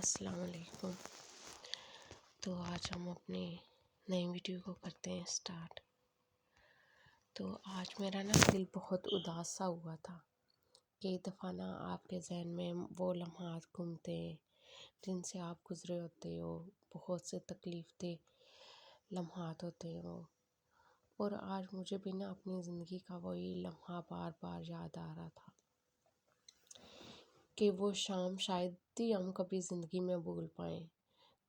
السلام علیکم۔ تو آج ہم اپنی نئی ویڈیو کو کرتے ہیں اسٹارٹ۔ تو آج میرا دل بہت اداس سا ہوا تھا۔ کئی دفعہ آپ کے ذہن میں وہ لمحات گھومتے ہیں جن سے آپ گزرے ہوتے ہو، بہت سے تکلیف دہ لمحات ہوتے ہیں وہ، اور آج مجھے بھی اپنی زندگی کا وہی لمحہ بار بار یاد آ رہا تھا کہ وہ شام شاید ہی ہم کبھی زندگی میں بھول پائیں۔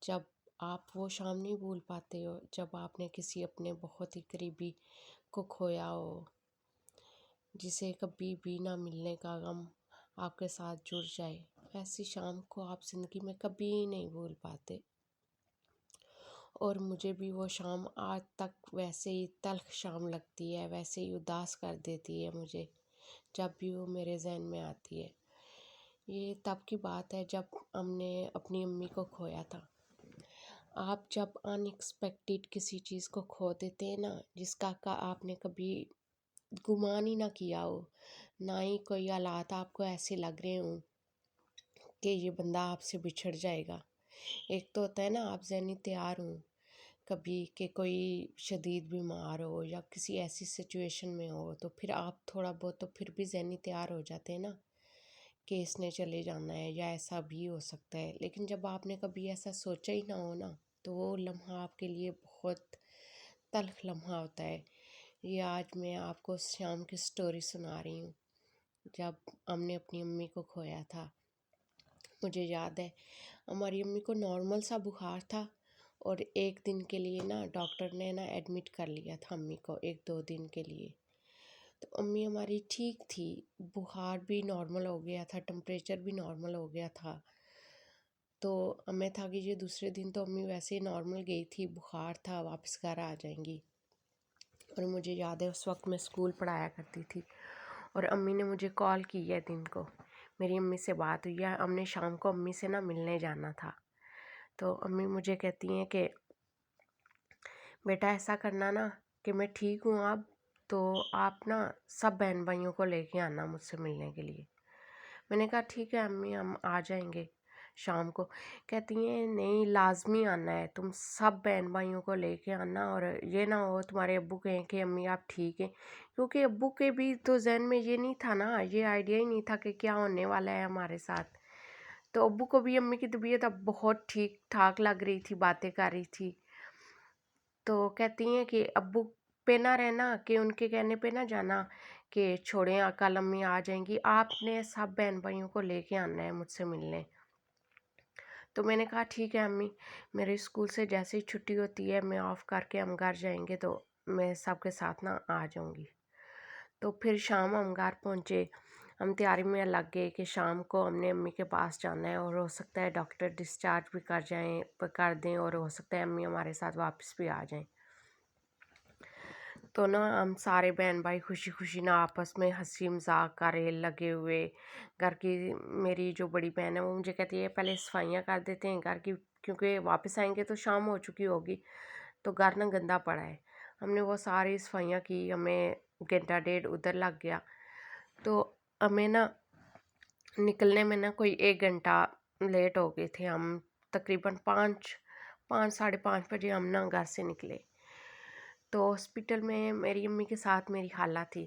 جب آپ وہ شام نہیں بھول پاتے ہو جب آپ نے کسی اپنے بہت ہی قریبی کو کھویا ہو، جسے کبھی بھی نہ ملنے کا غم آپ کے ساتھ جڑ جائے، ایسی شام کو آپ زندگی میں کبھی نہیں بھول پاتے۔ اور مجھے بھی وہ شام آج تک ویسے ہی تلخ شام لگتی ہے، ویسے ہی اداس کر دیتی ہے مجھے جب بھی وہ میرے ذہن میں آتی ہے۔ یہ تب کی بات ہے جب ہم نے اپنی امی کو کھویا تھا۔ آپ جب ان ایکسپیکٹڈ کسی چیز کو کھو دیتے ہیں جس کا آپ نے کبھی گمان ہی نہ کیا ہو، نہ ہی کوئی حالات آپ کو ایسے لگ رہے ہوں کہ یہ بندہ آپ سے بچھڑ جائے گا۔ ایک تو ہوتا ہے آپ ذہنی تیار ہوں کبھی کہ کوئی شدید بیمار ہو یا کسی ایسی سچویشن میں ہو، تو پھر آپ تھوڑا بہت تو پھر بھی ذہنی تیار ہو جاتے ہیں کہ اس نے چلے جانا ہے یا ایسا بھی ہو سکتا ہے۔ لیکن جب آپ نے کبھی ایسا سوچا ہی نہ ہو تو وہ لمحہ آپ کے لیے بہت تلخ لمحہ ہوتا ہے۔ یہ آج میں آپ کو شام کی سٹوری سنا رہی ہوں جب ہم نے اپنی امی کو کھویا تھا۔ مجھے یاد ہے ہماری امی کو نارمل سا بخار تھا، اور ایک دن کے لیے ڈاکٹر نے ایڈمٹ کر لیا تھا امی کو 1-2 دن کے لیے۔ تو امی ہماری ٹھیک تھی، بخار بھی نارمل ہو گیا تھا، ٹمپریچر بھی نارمل ہو گیا تھا۔ تو ہمیں تھا کہ یہ دوسرے دن تو امی ویسے نارمل گئی تھی، بخار تھا، واپس گھر آ جائیں گی۔ اور مجھے یاد ہے اس وقت میں اسکول پڑھایا کرتی تھی، اور امی نے مجھے کال کی ہے دن کو، میری امی سے بات ہوئی ہے، ہم نے شام کو امی سے ملنے جانا تھا۔ تو امی مجھے کہتی ہیں کہ بیٹا ایسا کرنا کہ میں ٹھیک ہوں اب، تو آپ سب بہن بھائیوں کو لے کے آنا مجھ سے ملنے کے لیے۔ میں نے کہا ٹھیک ہے امی، ہم آ جائیں گے شام کو۔ کہتی ہیں نہیں، لازمی آنا ہے، تم سب بہن بھائیوں کو لے کے آنا، اور یہ نہ ہو تمہارے ابو کہیں کہ امی آپ ٹھیک ہیں، کیونکہ ابو کے بھی تو ذہن میں یہ نہیں تھا یہ آئیڈیا ہی نہیں تھا کہ کیا ہونے والا ہے ہمارے ساتھ۔ تو ابو کو بھی امی کی طبیعت اب بہت ٹھیک ٹھاک لگ رہی تھی، باتیں کر رہی تھی۔ تو کہتی ہیں کہ ابو پہ نہ رہنا، کہ ان کے کہنے پہ نہ جانا کہ چھوڑیں کل امی آ جائیں گی، آپ نے سب بہن بھائیوں کو لے کے آنا ہے مجھ سے ملنے۔ تو میں نے کہا ٹھیک ہے امی، میرے اسکول سے جیسے ہی چھٹی ہوتی ہے میں آف کر کے ہم گھر جائیں گے تو میں سب کے ساتھ آ جاؤں گی۔ تو پھر شام ہم گھر پہنچے، ہم تیاری میں لگ گئے کہ شام کو ہم نے امی کے پاس جانا ہے، اور ہو سکتا ہے ڈاکٹر ڈسچارج بھی کر دیں، اور ہو سکتا ہے امی ہمارے ساتھ واپس بھی آ جائیں۔ تو ہم سارے بہن بھائی خوشی خوشی آپس میں ہنسی مذاق کر رہے لگے ہوئے۔ گھر کی میری جو بڑی بہن ہے وہ مجھے کہتی ہے پہلے صفائیاں کر دیتے ہیں گھر کی، کیونکہ واپس آئیں گے تو شام ہو چکی ہوگی، تو گھر گندا پڑا ہے۔ ہم نے وہ ساری صفائیاں کی، ہمیں 1-1.5 گھنٹہ ادھر لگ گیا۔ تو ہمیں نکلنے میں کوئی 1 گھنٹہ لیٹ ہو گئے تھے، ہم تقریباً 5-5:30 بجے ہم گھر سے نکلے۔ تو ہاسپٹل میں میری امی کے ساتھ میری خالہ تھی۔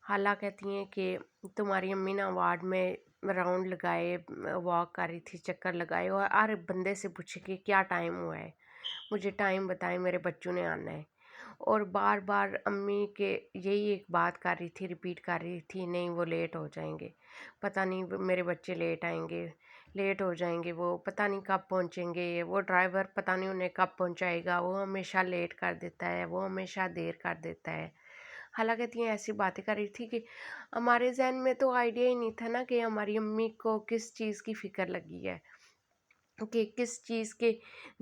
خالہ کہتی ہیں کہ تمہاری امی وارڈ میں راؤنڈ لگائے، واک کر رہی تھی، چکر لگائے، اور ہر بندے سے پوچھے کہ کیا ٹائم ہوا ہے، مجھے ٹائم بتائیں، میرے بچوں نے آنا ہے۔ اور بار بار امی کے یہی ایک بات کر رہی تھی، ریپیٹ کر رہی تھی، نہیں وہ لیٹ ہو جائیں گے، پتہ نہیں میرے بچے لیٹ آئیں گے، لیٹ ہو جائیں گے، وہ پتہ نہیں کب پہنچیں گے، وہ ڈرائیور پتہ نہیں انہیں کب پہنچائے گا، وہ ہمیشہ لیٹ کر دیتا ہے، وہ ہمیشہ دیر کر دیتا ہے۔ حالانکہ کہتی ہیں ایسی باتیں کر رہی تھی کہ ہمارے ذہن میں تو آئیڈیا ہی نہیں تھا کہ ہماری امی کو کس چیز کی فکر لگی ہے، کہ کس چیز کے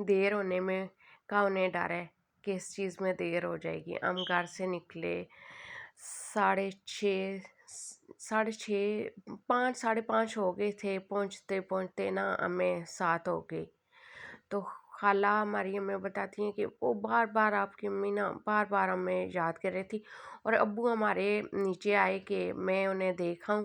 دیر ہونے میں کا انہیں ڈر ہے کہ اس چیز میں دیر ہو جائے گی۔ ہم گھر سے نکلے 6:30 5:30 ہو گئے تھے، پہنچتے پہنچتے ہمیں 7 ہو گئی۔ تو خالہ ہماری ہمیں بتاتی ہیں کہ وہ بار بار آپ کی امی بار بار ہمیں یاد کر رہی تھی، اور ابو ہمارے نیچے آئے کہ میں انہیں دیکھاؤں۔